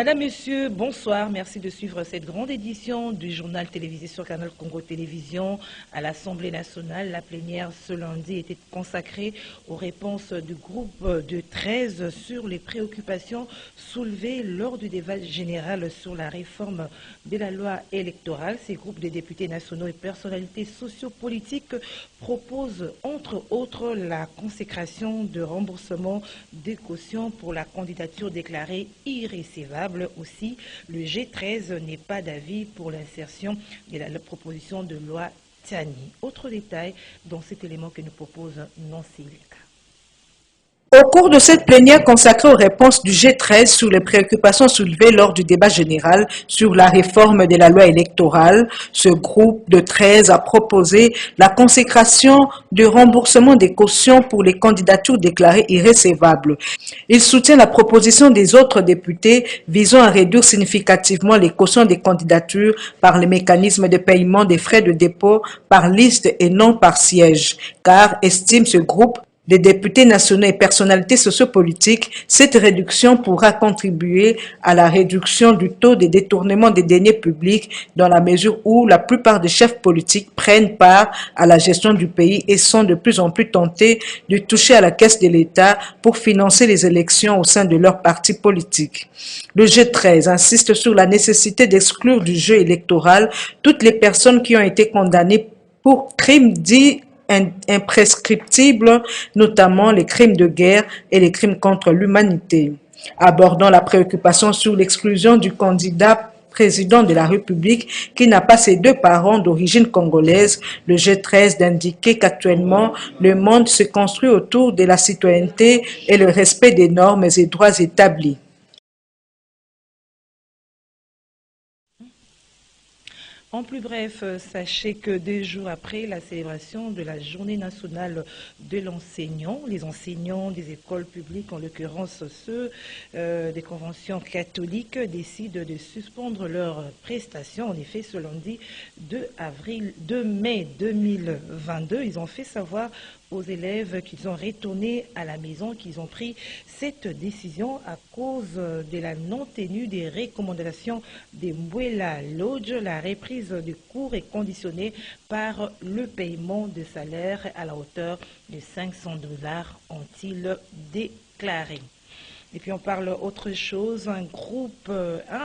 Madame, Monsieur, bonsoir. Merci de suivre cette grande édition du journal télévisé sur Canal Congo Télévision. À l'Assemblée nationale, la plénière ce lundi était consacrée aux réponses du groupe de 13 sur les préoccupations soulevées lors du débat général sur la réforme de la loi électorale. Ces groupes de députés nationaux et personnalités sociopolitiques proposent entre autres la consécration de remboursement des cautions pour la candidature déclarée irrécevable. Aussi, le G13 n'est pas d'avis pour l'insertion de la proposition de loi Tiani. Autre détail dans cet élément que nous propose Nancy Luka. Au cours de cette plénière consacrée aux réponses du G13 sur les préoccupations soulevées lors du débat général sur la réforme de la loi électorale, ce groupe de 13 a proposé la consécration du remboursement des cautions pour les candidatures déclarées irrécevables. Il soutient la proposition des autres députés visant à réduire significativement les cautions des candidatures par les mécanismes de paiement des frais de dépôt par liste et non par siège, car, estime ce groupe, des députés nationaux et personnalités sociopolitiques, cette réduction pourra contribuer à la réduction du taux de détournement des deniers publics dans la mesure où la plupart des chefs politiques prennent part à la gestion du pays et sont de plus en plus tentés de toucher à la caisse de l'État pour financer les élections au sein de leur parti politique. Le G13 insiste sur la nécessité d'exclure du jeu électoral toutes les personnes qui ont été condamnées pour crimes dits imprescriptibles, notamment les crimes de guerre et les crimes contre l'humanité. Abordant la préoccupation sur l'exclusion du candidat président de la République qui n'a pas ses deux parents d'origine congolaise, le G13 d'indiquer qu'actuellement, le monde se construit autour de la citoyenneté et le respect des normes et droits établis. En plus bref, sachez que 2 jours après la célébration de la journée nationale de l'enseignant, les enseignants des écoles publiques, en l'occurrence ceux des conventions catholiques, décident de suspendre leurs prestations. En effet, ce lundi 2 mai 2022, ils ont fait savoir aux élèves qu'ils ont retourné à la maison, qu'ils ont pris cette décision à cause de la non-tenue des recommandations des Mbwela Lodge. La reprise des cours est conditionnée par le paiement de salaire à la hauteur de $500, ont-ils déclaré. Et puis on parle autre chose, un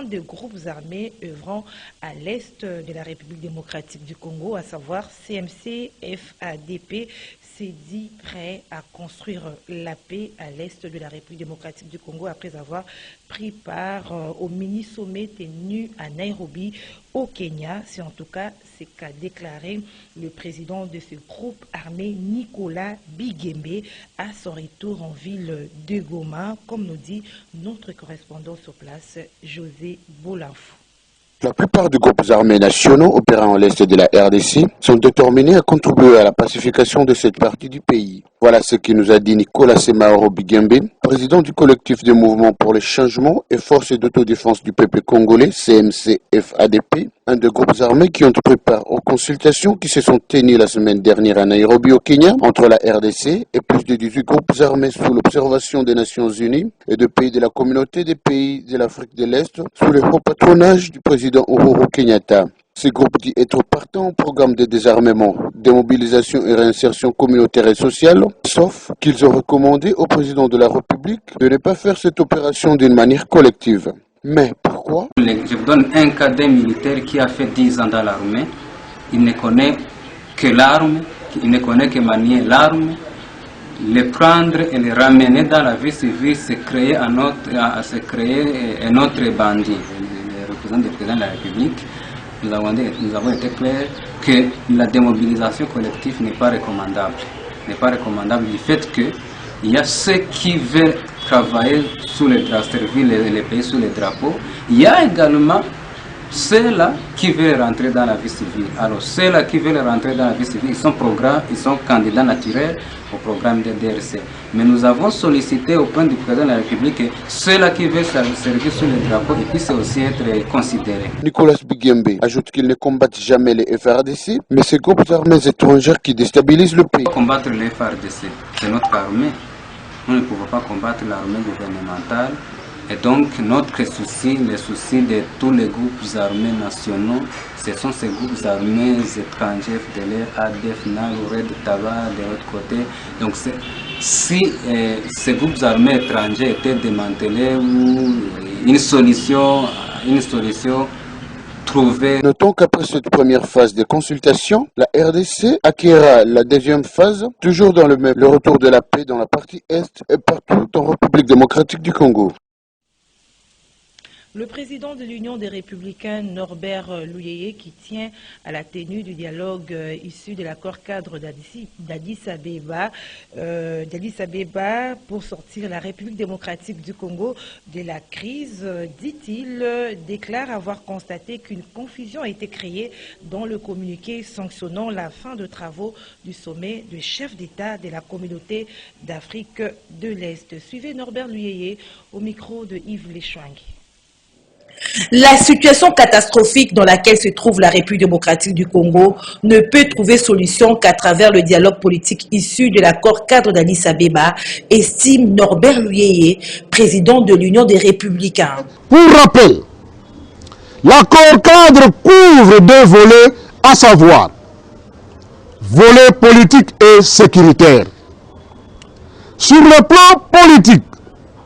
des groupes armés œuvrant à l'est de la République démocratique du Congo, à savoir CMC-FADP, s'est dit prêt à construire la paix à l'est de la République démocratique du Congo après avoir pris part au mini-sommet tenu à Nairobi au Kenya. C'est en tout cas ce qu'a déclaré le président de ce groupe armé, Nicolas Bigembe, à son retour en ville de Goma, comme nous dit notre correspondant sur place, José Boulafou. La plupart des groupes armés nationaux opérant à l'est de la RDC sont déterminés à contribuer à la pacification de cette partie du pays. Voilà ce que nous a dit Nicolas Semaoro Bigembe, président du collectif de mouvements pour le changement et forces d'autodéfense du peuple congolais, CMC-FADP, un des groupes armés qui ont pris part aux consultations qui se sont tenues la semaine dernière à Nairobi au Kenya entre la RDC et plus de 18 groupes armés sous l'observation des Nations Unies et de pays de la communauté des pays de l'Afrique de l'Est sous le haut patronage du président Uhuru Kenyatta. Ce groupe dit être partant au programme de désarmement, démobilisation et réinsertion communautaire et sociale, sauf qu'ils ont recommandé au président de la République de ne pas faire cette opération d'une manière collective. Mais pourquoi? Je vous donne un cas d'un militaire qui a fait 10 ans dans l'armée. Il ne connaît que l'arme, il ne connaît que manier l'arme. Le prendre et le ramener dans la vie civile, c'est créer un autre bandit. Le représentant du président de la République, nous avons été clairs que la démobilisation collective n'est pas recommandable. N'est pas recommandable du fait qu'il y a ceux qui veulent travailler sous les drapeaux, servir les pays sous les drapeaux. Il y a également ceux-là qui veulent rentrer dans la vie civile. Alors ceux-là qui veulent rentrer dans la vie civile, ils sont candidats naturels au programme de DRC. Mais nous avons sollicité au point du président de la République que ceux-là qui veulent servir sous les drapeaux puissent aussi être considérés. Nicolas Bigembe ajoute qu'ils ne combattent jamais les FARDC, mais ces groupes armés étrangers qui déstabilisent le pays. Combattre les FARDC, c'est notre armée. Nous ne pouvons pas combattre l'armée gouvernementale Et donc notre souci, le souci de tous les groupes armés nationaux, ce sont ces groupes armés étrangers, FDLR, ADF, NAL, Red Tabac de l'autre côté. Donc si ces groupes armés étrangers étaient démantelés ou une solution trouvée. Notons qu'après cette première phase de consultation, la RDC acquérera la deuxième phase, toujours dans le retour de la paix dans la partie Est et partout en République démocratique du Congo. Le président de l'Union des Républicains, Norbert Louyeye, qui tient à la tenue du dialogue issu de l'accord cadre d'Addis Abeba pour sortir la République démocratique du Congo de la crise, dit-il, déclare avoir constaté qu'une confusion a été créée dans le communiqué sanctionnant la fin de travaux du sommet de chefs d'État de la communauté d'Afrique de l'Est. Suivez Norbert Louyeye au micro de Yves Léchouang. La situation catastrophique dans laquelle se trouve la République démocratique du Congo ne peut trouver solution qu'à travers le dialogue politique issu de l'accord cadre d'Addis Abeba, estime Norbert Louyeye, président de l'Union des Républicains. Pour rappel, l'accord cadre couvre deux volets, à savoir volet politique et sécuritaire. Sur le plan politique,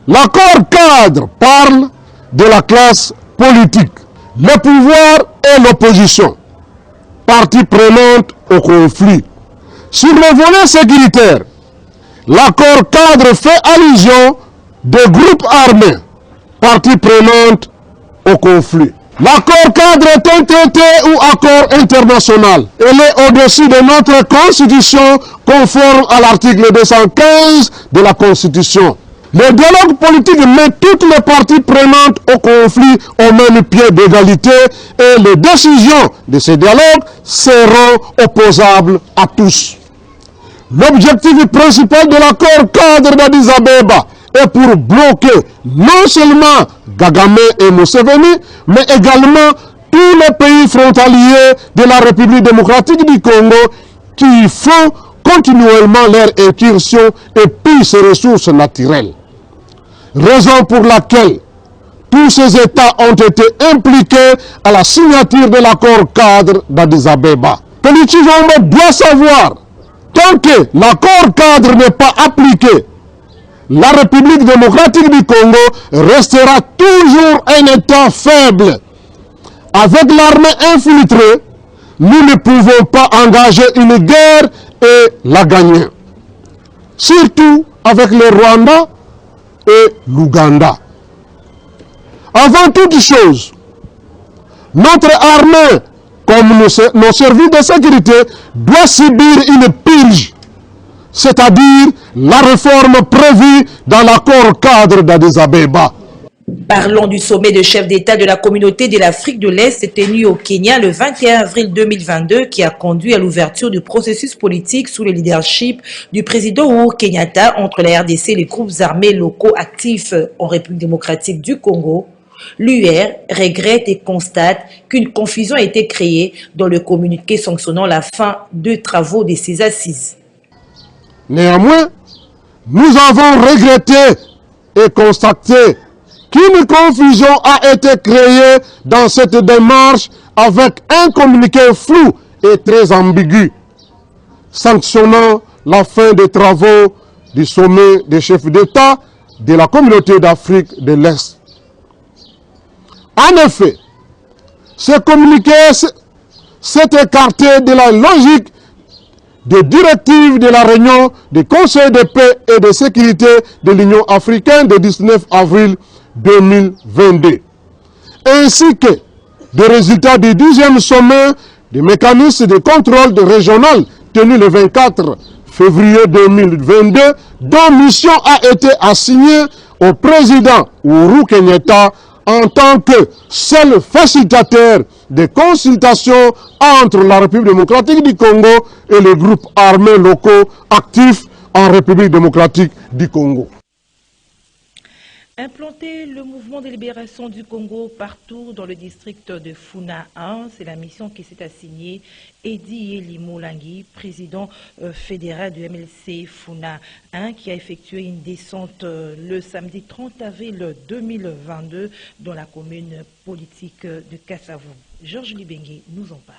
l'accord cadre parle de la classe politique, le pouvoir et l'opposition, parties prenantes au conflit. Sur le volet sécuritaire, l'accord cadre fait allusion des groupes armés, parties prenantes au conflit. L'accord cadre est un traité ou accord international. Il est au-dessus de notre constitution, conforme à l'article 215 de la Constitution. Le dialogue politique met toutes les parties prenantes au conflit au même pied d'égalité et les décisions de ce dialogue seront opposables à tous. L'objectif principal de l'accord cadre d'Addis Abeba est pour bloquer non seulement Kagame et Museveni, mais également tous les pays frontaliers de la République démocratique du Congo qui font continuellement leur incursion et pillent ses ressources naturelles. Raison pour laquelle tous ces États ont été impliqués à la signature de l'accord cadre d'Addis Abeba. Politiquement, doit savoir, tant que l'accord cadre n'est pas appliqué, la République démocratique du Congo restera toujours un État faible. Avec l'armée infiltrée, nous ne pouvons pas engager une guerre et la gagner. Surtout avec le Rwanda et l'Ouganda. Avant toute chose, notre armée, comme nos services de sécurité, doit subir une purge, c'est-à-dire la réforme prévue dans l'accord cadre d'Addis Abeba. Parlons du sommet de chefs d'État de la communauté de l'Afrique de l'Est tenu au Kenya le 21 avril 2022 qui a conduit à l'ouverture du processus politique sous le leadership du président Uhuru Kenyatta entre la RDC et les groupes armés locaux actifs en République démocratique du Congo. L'UR regrette et constate qu'une confusion a été créée dans le communiqué sanctionnant la fin de travaux de ces assises. Néanmoins, nous avons regretté et constaté qu'une confusion a été créée dans cette démarche avec un communiqué flou et très ambigu, sanctionnant la fin des travaux du sommet des chefs d'État de la communauté d'Afrique de l'Est. En effet, ce communiqué s'est écarté de la logique des directives de la réunion du Conseil de paix et de sécurité de l'Union africaine du 19 avril 2022, ainsi que des résultats du 10e sommet du mécanisme de contrôle régional tenu le 24 février 2022, dont mission a été assignée au président Uhuru Kenyatta en tant que seul facilitateur des consultations entre la République démocratique du Congo et les groupes armés locaux actifs en République démocratique du Congo. Implanter le mouvement de libération du Congo partout dans le district de Funa 1, c'est la mission qui s'est assignée Edi Elimolangui, président fédéral du MLC Funa 1, qui a effectué une descente le samedi 30 avril 2022 dans la commune politique de Kassavou. Georges Libengue nous en parle.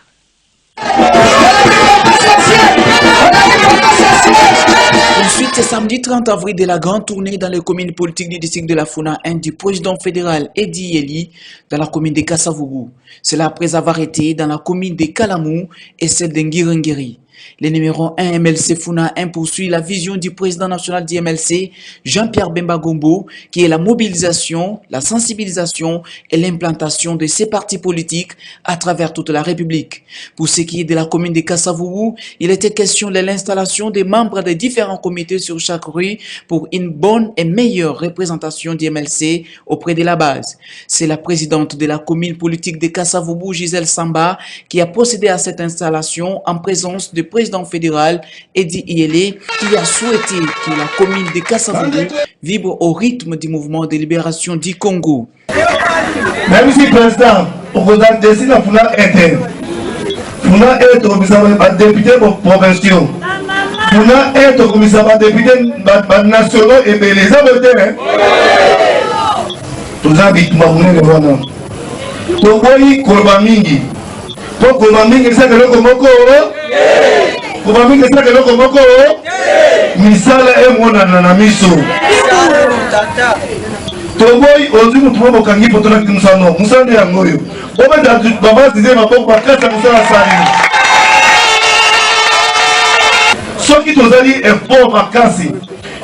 Ensuite, samedi 30 avril de la grande tournée dans les communes politiques du district de la Funa 1 du président fédéral Edi Eli dans la commune de Kassavougou. Cela après avoir été dans la commune de Kalamou et celle de Ngirengeri. Le numéro 1 MLC Funa 1 poursuit la vision du président national du MLC, Jean-Pierre Bemba Gombo, qui est la mobilisation, la sensibilisation et l'implantation de ces partis politiques à travers toute la République. Pour ce qui est de la commune de Kassavougou, il était question de l'installation des membres des différents comités sur chaque rue pour une bonne et meilleure représentation du MLC auprès de la base. C'est la présidente de la commune politique de Kassavougou, Gisèle Samba, qui a procédé à cette installation en présence du président fédéral Edi Iele, qui a souhaité que la commune de Kassavougou vibre au rythme du mouvement de libération du Congo. Même si le président, au Rwanda, décide de Funa interne, Funa est au commissaire député provinciaux, Funa est au commissaire député nationaux et les hommes tous habitent Mahoune le Rwanda. Tokoyi Kolbamingi. Pour Kolbamingi, c'est que le Komoko. Kolbamingi, c'est que le Komoko. Misala est mon anamiso. Tokoyi, aujourd'hui, nous trouvons Kangi pour ton Moussano. Moussano est un goyo. On va dire que Baba disait ma pauvre carte à Moussana Sali. Ceux qui t'ont dit est fort à Kassi.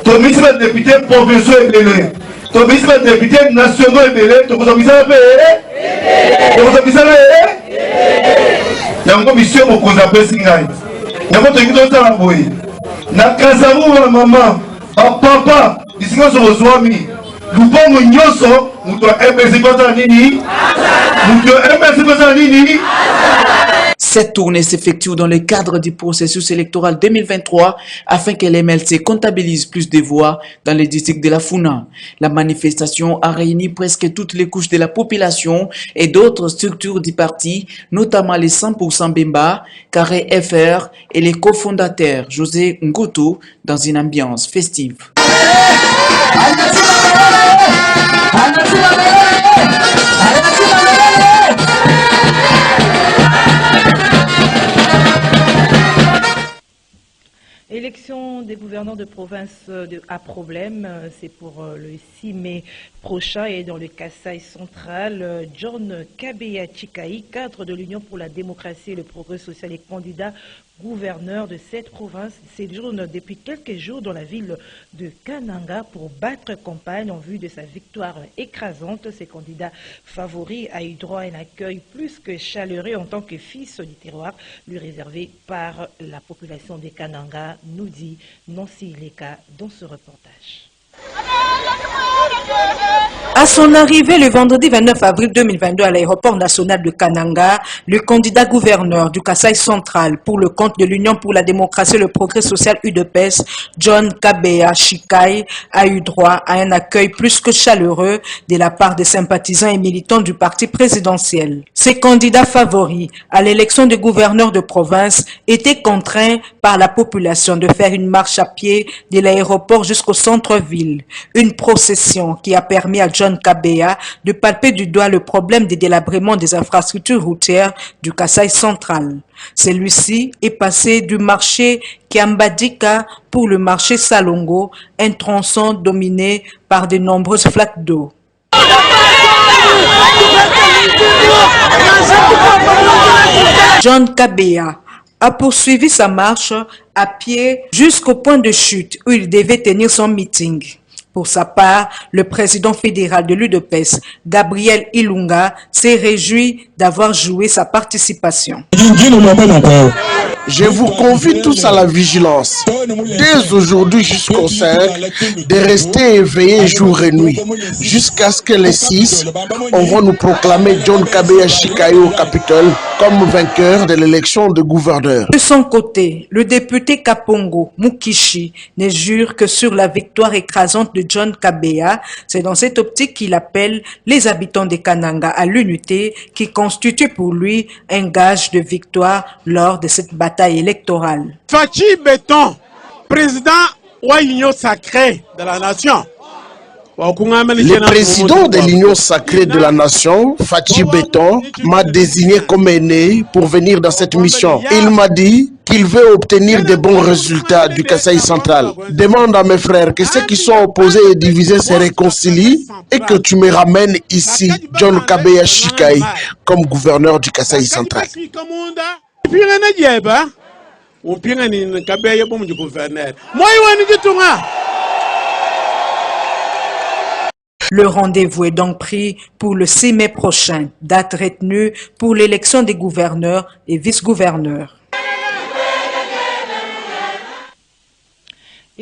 Ton ministre député provinciaux est belé. Ton ministre député nationaux est belé. Ton commissaire est belé. Ton commissaire est belé. Il y a une mission pour qu'on appelle Singaï. Il y a une mission pour qu'on appelle Singaï. Na Kassavou, ma maman, papa, ici on se reçoit. Lupongo nyoso, muto MLC Kosa Nini. Muto MLC Kosa Nini. Cette tournée s'effectue dans le cadre du processus électoral 2023 afin que l'MLC comptabilise plus de voix dans les districts de la Funa. La manifestation a réuni presque toutes les couches de la population et d'autres structures du parti, notamment les 100% Bemba, Carré FR et les cofondateurs José Ngoto dans une ambiance festive. Élection des gouverneurs de province à problème, c'est pour le 6 mai prochain et dans le Kasaï central. John Kabeya Chikai, cadre de l'Union pour la démocratie et le progrès social et candidat gouverneur de cette province, séjourne depuis quelques jours dans la ville de Kananga pour battre campagne en vue de sa victoire écrasante. Ses candidats favoris a eu droit à un accueil plus que chaleureux en tant que fils du terroir, lui réservé par la population de Kananga, nous dit Nancy Leka dans ce reportage. À son arrivée le vendredi 29 avril 2022 à l'aéroport national de Kananga, le candidat gouverneur du Kasaï central pour le compte de l'Union pour la démocratie et le progrès social UDPS, John Kabeya Chikai, a eu droit à un accueil plus que chaleureux de la part des sympathisants et militants du parti présidentiel. Ses candidats favoris à l'élection de gouverneur de province étaient contraints par la population de faire une marche à pied de l'aéroport jusqu'au centre-ville. Une procession qui a permis à John Kabeya de palper du doigt le problème des délabrements des infrastructures routières du Kasaï central. Celui-ci est passé du marché Kiambadika pour le marché Salongo, un tronçon dominé par de nombreuses flaques d'eau. John Kabeya a poursuivi sa marche à pied jusqu'au point de chute où il devait tenir son meeting. Pour sa part, le président fédéral de l'UDPS, Gabriel Ilunga, s'est réjoui d'avoir joué sa participation. Je vous convie tous à la vigilance, dès aujourd'hui jusqu'au 5, de rester éveillés jour et nuit, jusqu'à ce que les 6, on va nous proclamer John Kabeya Chikai au Capitole comme vainqueur de l'élection de gouverneur. De son côté, le député Kapongo Mukishi ne jure que sur la victoire écrasante de John Kabeya. C'est dans cette optique qu'il appelle les habitants de Kananga à l'unité qui constitue pour lui un gage de victoire lors de cette bataille électorale. Fachi Béton, président de l'Union sacrée de la nation. Le président de l'Union sacrée de la nation, Fachi Béton, m'a désigné comme aîné pour venir dans cette mission. Il m'a dit qu'il veut obtenir de bons résultats du Kasaï central. Demande à mes frères que ceux qui sont opposés et divisés se réconcilient et que tu me ramènes ici John Kabeya Shikai comme gouverneur du Kasaï central. Le rendez-vous est donc pris pour le 6 mai prochain, date retenue pour l'élection des gouverneurs et vice-gouverneurs.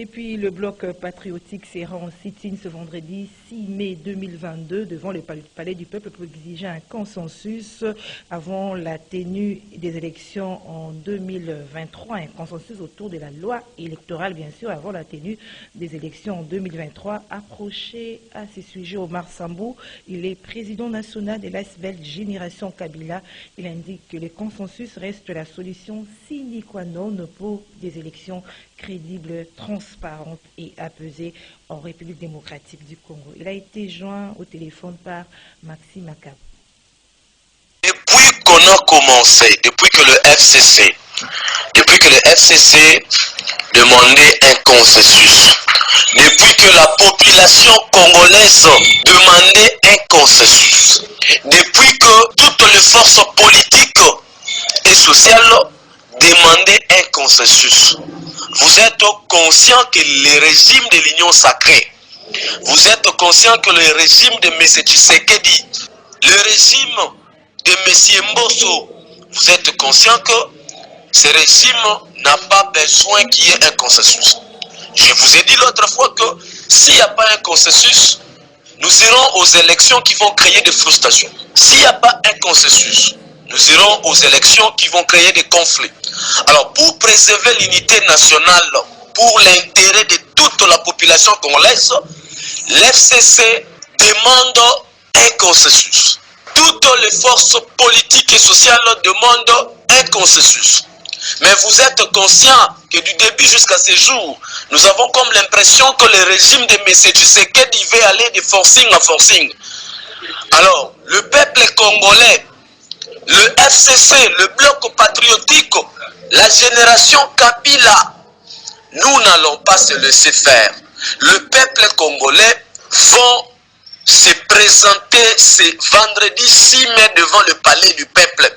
Et puis le bloc patriotique sera en sit-in ce vendredi 6 mai 2022 devant le Palais du Peuple pour exiger un consensus avant la tenue des élections en 2023. Un consensus autour de la loi électorale, bien sûr, avant la tenue des élections en 2023. Approché à ces sujets, Omar Sambou, il est président national de l'ASBEL Génération Kabila. Il indique que le consensus reste la solution sine qua non pour des élections crédibles, transparente et apaisée en République démocratique du Congo. Il a été joint au téléphone par Maxime Akab. Depuis qu'on a commencé, depuis que le FCC demandait un consensus, depuis que la population congolaise demandait un consensus, depuis que toutes les forces politiques et sociales demandaient un consensus, vous êtes conscient que le régime de l'Union sacrée, vous êtes conscient que le régime de M. Tshisekedi, le régime de M. Mbosso, vous êtes conscient que ce régime n'a pas besoin qu'il y ait un consensus. Je vous ai dit l'autre fois que s'il n'y a pas un consensus, nous irons aux élections qui vont créer des frustrations. S'il n'y a pas un consensus, nous irons aux élections qui vont créer des conflits. Alors, pour préserver l'unité nationale, pour l'intérêt de toute la population congolaise, l'FCC demande un consensus. Toutes les forces politiques et sociales demandent un consensus. Mais vous êtes conscient que du début jusqu'à ce jour, nous avons comme l'impression que le régime de M. Tshisekedi veut aller de forcing à forcing. Alors, le peuple congolais, le FCC, le bloc patriotique, la génération Kabila, nous n'allons pas se laisser faire. Le peuple congolais va se présenter ce vendredi 6 mai devant le palais du peuple.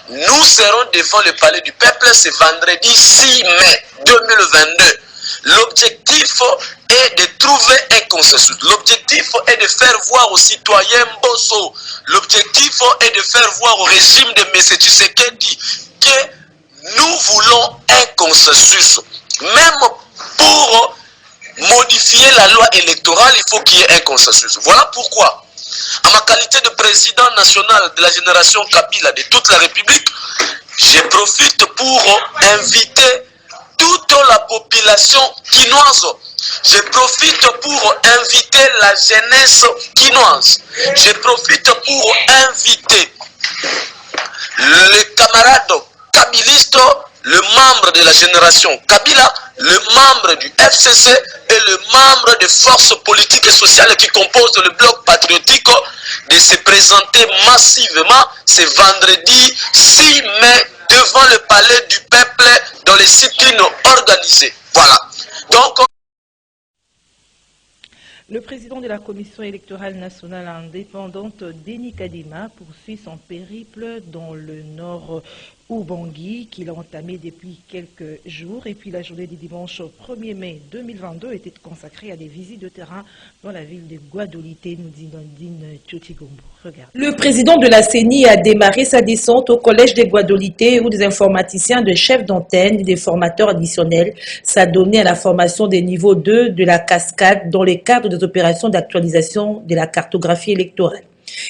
Nous serons devant le palais du peuple ce vendredi 6 mai 2022. L'objectif est de trouver un consensus. L'objectif est de faire voir aux citoyens Mbosso, l'objectif est de faire voir au régime de M. Tshisekedi que nous voulons un consensus. Même pour modifier la loi électorale, il faut qu'il y ait un consensus. Voilà pourquoi, en ma qualité de président national de la génération Kabila de toute la République, je profite pour inviter toute la population quinoise. Je profite pour inviter la jeunesse quinoise. Je profite pour inviter les camarades kabilistes, le membre de la génération Kabila, le membre du FCC et le membre des forces politiques et sociales qui composent le bloc patriotique de se présenter massivement ce vendredi 6 mai devant le palais du peuple dans les sit-ins organisés. Voilà. Donc, le président de la Commission électorale nationale indépendante, Denis Kadima, poursuit son périple dans le nord Ubangui, qu'il a entamé depuis quelques jours. Et puis la journée du dimanche 1er mai 2022 était consacrée à des visites de terrain dans la ville de Guadolité, nous dit Nandine Tchotigombo. Regarde. Le président de la CENI a démarré sa descente au collège de Guadolité où des informaticiens, des chefs d'antenne et des formateurs additionnels s'adonnaient à la formation des niveaux 2 de la cascade dans le cadre des opérations d'actualisation de la cartographie électorale.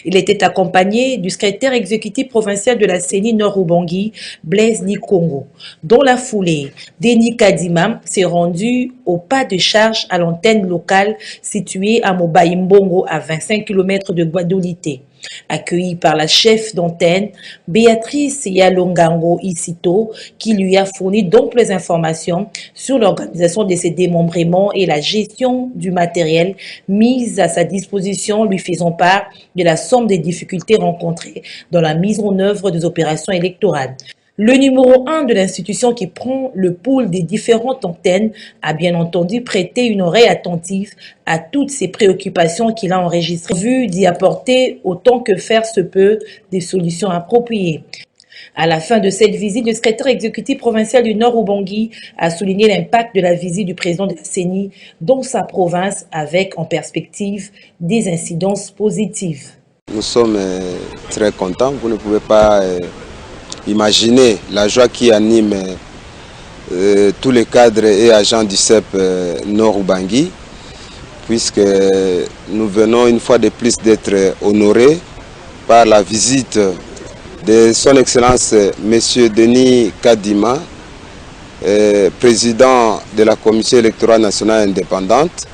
Il était accompagné du secrétaire exécutif provincial de la CENI Nord-Ubangi, Blaise Nikongo. Dans la foulée, Denis Kadima s'est rendu au pas de charge à l'antenne locale située à Mobaïmbongo à 25 km de Guadolité. Accueilli par la chef d'antenne, Béatrice Yalongango Isito, qui lui a fourni d'amples informations sur l'organisation de ses démembrements et la gestion du matériel mis à sa disposition, lui faisant part de la somme des difficultés rencontrées dans la mise en œuvre des opérations électorales. Le numéro 1 de l'institution qui prend le pouls des différentes antennes a bien entendu prêté une oreille attentive à toutes ces préoccupations qu'il a enregistrées, en vue d'y apporter autant que faire se peut des solutions appropriées. À la fin de cette visite, le secrétaire exécutif provincial du Nord-Ubangi a souligné l'impact de la visite du président de la CENI dans sa province avec en perspective des incidences positives. Nous sommes très contents, vous ne pouvez pas imaginez la joie qui anime tous les cadres et agents du CEP Nord-Ubangi, puisque nous venons une fois de plus d'être honorés par la visite de son Excellence M. Denis Kadima, président de la Commission électorale nationale indépendante,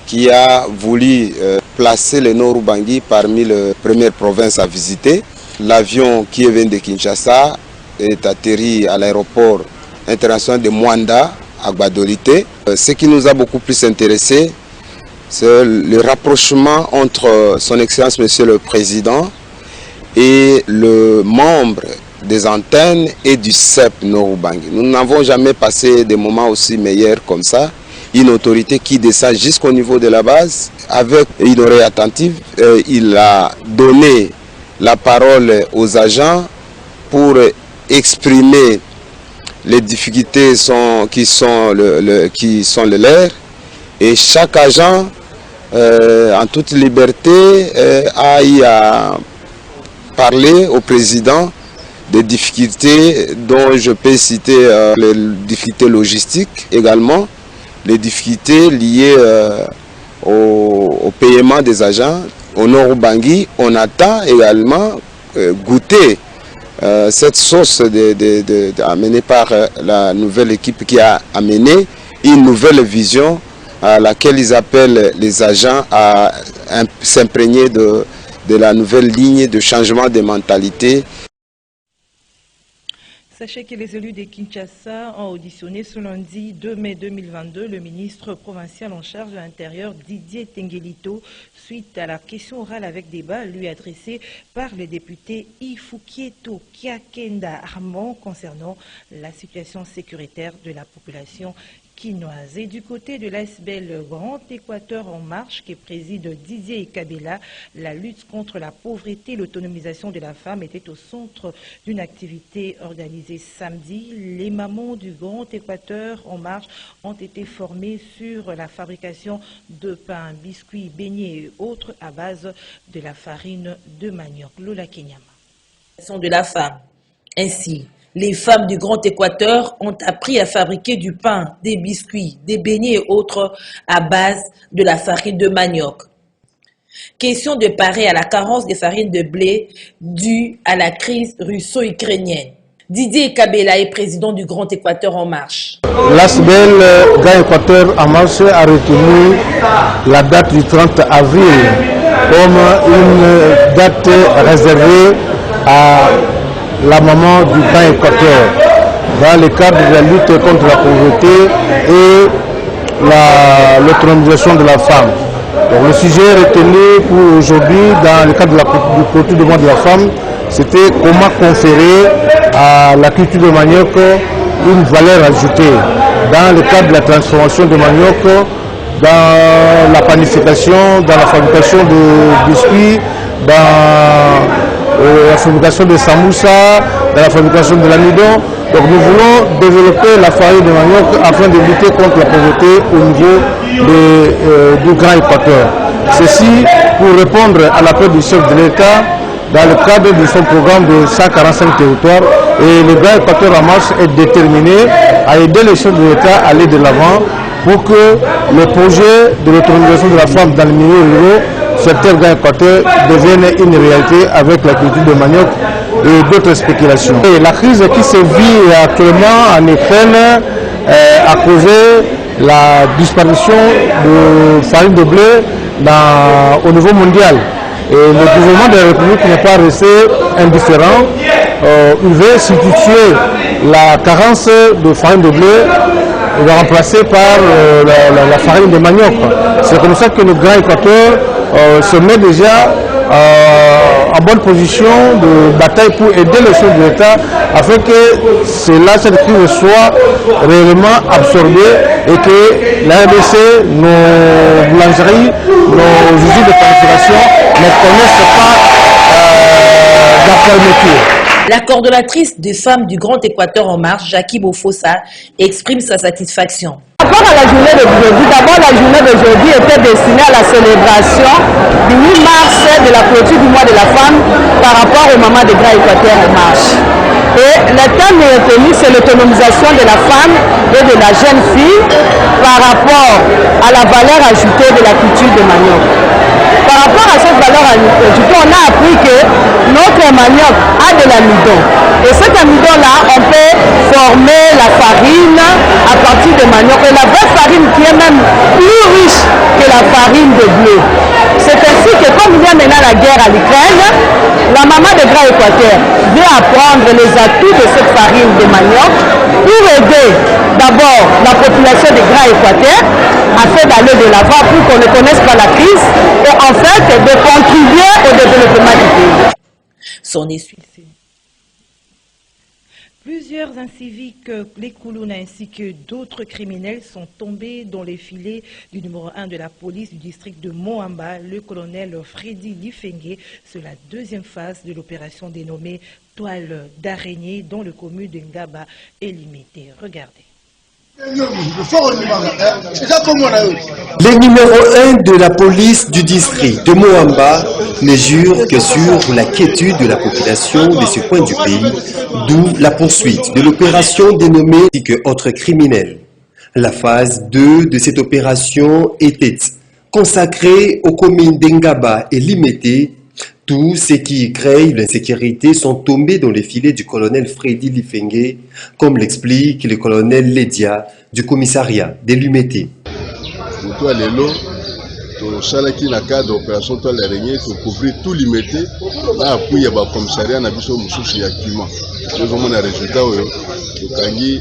qui a voulu placer le Nord-Ubangi parmi les premières provinces à visiter. L'avion qui vient de Kinshasa est atterri à l'aéroport international de Mwanda à Guadolité. Ce qui nous a beaucoup plus intéressé, c'est le rapprochement entre son Excellence Monsieur le Président et le membre des antennes et du CEP Nord-Ubangi. Nous n'avons jamais passé des moments aussi meilleurs comme ça. Une autorité qui descend jusqu'au niveau de la base avec une oreille attentive. Il a donné la parole aux agents pour exprimer les difficultés qui sont les leurs, et chaque agent en toute liberté a eu à parler au président des difficultés dont je peux citer les difficultés logistiques également, les difficultés liées au paiement des agents. Au Nord-Ubangi, on attend également goûter cette sauce amenée par la nouvelle équipe qui a amené une nouvelle vision à laquelle ils appellent les agents à s'imprégner de la nouvelle ligne de changement de mentalité. Sachez que les élus de Kinshasa ont auditionné ce lundi 2 mai 2022 le ministre provincial en charge de l'Intérieur Didier Tengelito suite à la question orale avec débat lui adressée par le député Ifukieto Kiakenda Armand concernant la situation sécuritaire de la population quinoise. Et du côté de l'ASBEL Grand Équateur en marche qui préside Didier Kabila, la lutte contre la pauvreté et l'autonomisation de la femme était au centre d'une activité organisée samedi. Les mamans du Grand Équateur en marche ont été formées sur la fabrication de pain, biscuits, beignets et autres à base de la farine de manioc. Lola Kenyama. De la femme. Ainsi, les femmes du Grand Équateur ont appris à fabriquer du pain, des biscuits, des beignets et autres à base de la farine de manioc. Question de parer à la carence des farines de blé due à la crise russo-ukrainienne. Didier Kabila est président du Grand Équateur en marche. L'ASBEL Grand Équateur en marche a retenu la date du 30 avril comme une date réservée à la maman du Grand Équateur dans le cadre de la lutte contre la pauvreté et l'autonomisation de la femme. Donc, le sujet retenu pour aujourd'hui dans le cadre du clôture du mois de la femme, c'était comment conférer à la culture de manioc une valeur ajoutée dans le cadre de la transformation de manioc, dans la panification, dans la fabrication de biscuits, dans la fabrication de samoussa, dans la fabrication de l'amidon. Donc nous voulons développer la farine de manioc afin de lutter contre la pauvreté au niveau du Grand Équateur. Ceci pour répondre à l'appel du chef de l'État dans le cadre de son programme de 145 territoires. Et le Grand Équateur en marche est déterminé à aider les chefs de l'État à aller de l'avant pour que le projet de l'autonomisation de la femme dans les milieux ruraux secteur Grand Équateur devienne une réalité avec la culture de manioc et d'autres spéculations. Et la crise qui se vit actuellement en Ukraine a causé la disparition de farine de blé au niveau mondial. Et le gouvernement de la République n'est pas resté indifférent. Il veut substituer la carence de farine de blé remplacée par la farine de manioc. C'est comme ça que le Grand Équateur se met déjà en bonne position de bataille pour aider les chefs de l'État afin que cette crise soit réellement absorbée et que la RDC, nos boulangeries, nos usines de panification ne connaissent pas d'infermeture. La coordonnatrice des femmes du Grand Équateur en marche, Jackie Bofossa, exprime sa satisfaction. Par rapport à la journée d'aujourd'hui, d'abord la journée d'aujourd'hui était destinée à la célébration du 8 mars de la clôture du mois de la femme par rapport au moment des Grand Équateur en marche. Et le thème retenu, c'est l'autonomisation de la femme et de la jeune fille par rapport à la valeur ajoutée de la culture de manioc. Par rapport à cette valeur ajoutée, on a appris que notre manioc a de l'amidon. Et cet amidon-là, on peut former la farine à partir de manioc. Et la vraie farine qui est même plus riche que la farine de blé. C'est ainsi que comme il y a maintenant la guerre à l'Ukraine, la maman de Grand Équateur vient apprendre les atouts de cette farine de manioc pour aider d'abord la population de Grand Équateur afin d'aller de l'avant pour qu'on ne connaisse pas la crise et en fait de contribuer au développement du pays. Son essuie. Plusieurs inciviques, les Koulouna ainsi que d'autres criminels sont tombés dans les filets du numéro 1 de la police du district de Moamba, le colonel Freddy Lifengue, sur la deuxième phase de l'opération dénommée Toile d'araignée dans le commune de Ngaba et limité. Regardez. Les numéro 1 de la police du district de Moamba ne jurent que sur la quiétude de la population de ce coin du pays, d'où la poursuite de l'opération dénommée que autres criminels. La phase 2 de cette opération était consacrée aux communes d'Engaba et Limete. Tous ceux qui créent l'insécurité sont tombés dans les filets du colonel Freddy Lifengue, comme l'explique le colonel Ledia du commissariat de Limete. tosalaki na cadre opération Toile d'araignée couvrir tout Limete na appui ya bacommissariat na biso mosusu ya Kima. Tozomona résultat oyo tokangi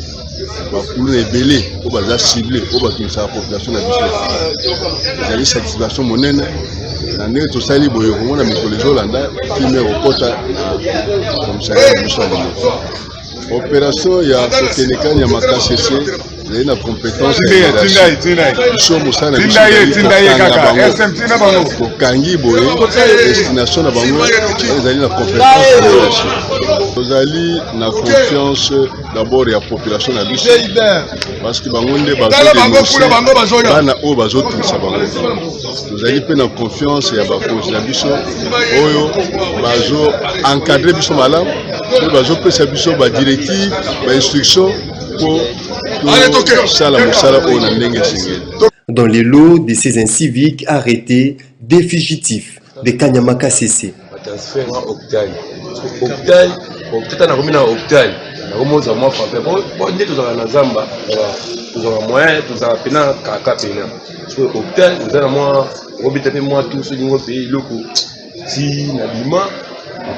bakulu ebele oyo baza ciblé oyo bakimisaka population na biso. Ezali satisfaction monene na ndenge tosali boye komona mikolo ezolanda filme kokota na commissariat na biso ya Limete. Opération ya kotenekani ya makasese ezali na compétence biso mosala na biso kokangi boye destination na bango ezali na compétence ya leadership. Tozali na confiance d'abord ya population na biso parce que bango nde bazodenonse bana oyo bazotungisa bango. Tozali mpe na confiance ya bakonzi na biso oyo bazo encadre biso malamu oyo bazopesa biso badirective bainstruction pour dans les lots de ces inciviques arrêtés, des fugitifs de Kanyamaka CC.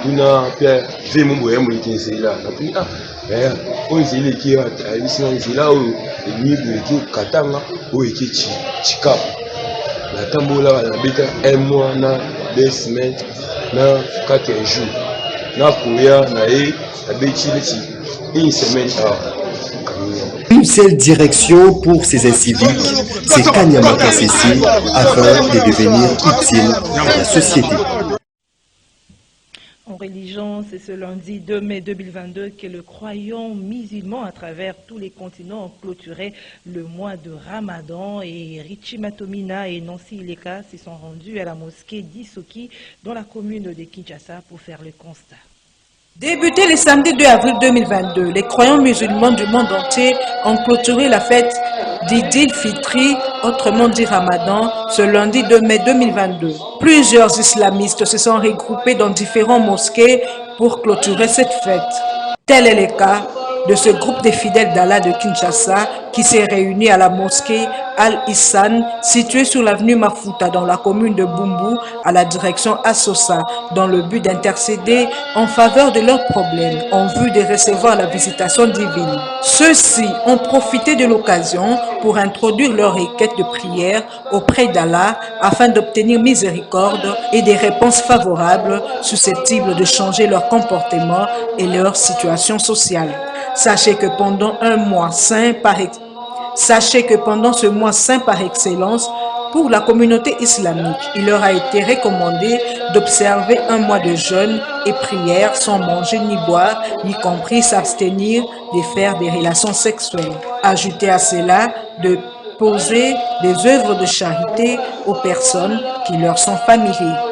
Tuna pia ve mumbo ya muliki nsela na tuna oyo zile ki alisi na nzela oyo emibu eki katanga oyo eki chikapu na tambola na beta un mois na 2 semaines na 4 jours na koya na e abeti leti une semaine Une seule direction pour ces inciviques, c'est Kanyamaka CC afin de devenir utile à la société. En religion, c'est ce lundi 2 mai 2022 que le croyant musulman à travers tous les continents ont clôturé le mois de Ramadan et Richie Matomina et Nancy Ileka se sont rendus à la mosquée d'Isoki dans la commune de Kinshasa pour faire le constat. Débuté le samedi 2 avril 2022, les croyants musulmans du monde entier ont clôturé la fête d'Idil Fitri, autrement dit Ramadan, ce lundi 2 mai 2022. Plusieurs islamistes se sont regroupés dans différentes mosquées pour clôturer cette fête. Tel est le cas de ce groupe de fidèles d'Allah de Kinshasa qui s'est réuni à la mosquée Al-Issan, située sur l'avenue Mafuta dans la commune de Bumbu, à la direction Assosa, dans le but d'intercéder en faveur de leurs problèmes, en vue de recevoir la visitation divine. Ceux-ci ont profité de l'occasion pour introduire leurs requêtes de prière auprès d'Allah afin d'obtenir miséricorde et des réponses favorables susceptibles de changer leur comportement et leur situation sociale. Sachez que pendant ce mois saint par excellence, pour la communauté islamique, il leur a été recommandé d'observer un mois de jeûne et prière sans manger ni boire, y compris s'abstenir de faire des relations sexuelles. Ajoutez à cela de poser des œuvres de charité aux personnes qui leur sont familières.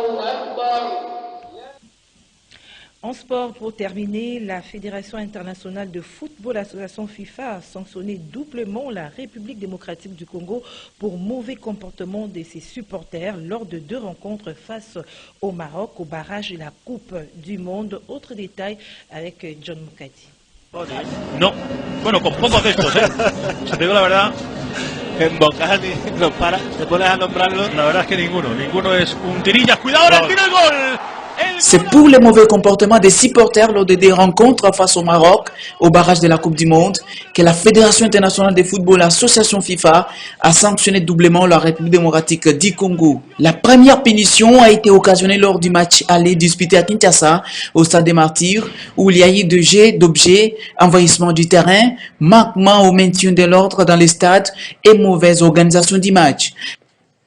En sport, pour terminer, la Fédération internationale de football, l'association FIFA, a sanctionné doublement la République démocratique du Congo pour mauvais comportement de ses supporters lors de 2 rencontres face au Maroc au barrage de la Coupe du Monde. Autre détail avec John Mukadi. No, bueno, con pocos de estos, si te digo la verdad, en Bocani no para, te pones a nombrarlo, la verdad es que ninguno es un tirillas, cuidado, ahora tira el gol. C'est pour le mauvais comportement des supporters lors de des rencontres face au Maroc, au barrage de la Coupe du Monde, que la Fédération internationale de football, l'association FIFA, a sanctionné doublement la République démocratique du Congo. La première punition a été occasionnée lors du match aller disputé à Kinshasa, au Stade des Martyrs, où il y a eu de jets d'objets, envahissement du terrain, manquement au maintien de l'ordre dans les stades et mauvaise organisation du match.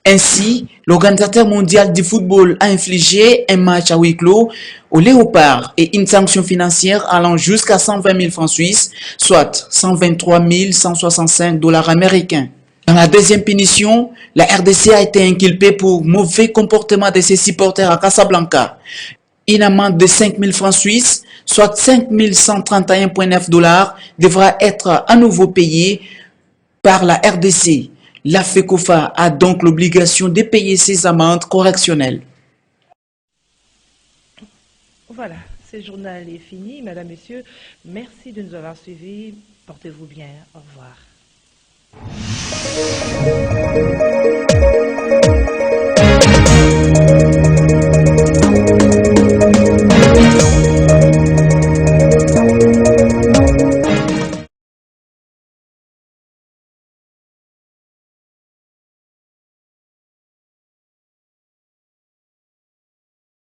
Ainsi, l'organisateur mondial du football a infligé un match à huis clos au Léopard et une sanction financière allant jusqu'à 120 000 francs suisses, soit 123 165 $ américains. Dans la deuxième punition, la RDC a été inculpée pour mauvais comportement de ses supporters à Casablanca. Une amende de 5 000 francs suisses, soit 5 131,9 $, devra être à nouveau payée par la RDC. La FECOFA a donc l'obligation de payer ses amendes correctionnelles. Voilà, ce journal est fini. Madame, Messieurs, merci de nous avoir suivis. Portez-vous bien. Au revoir.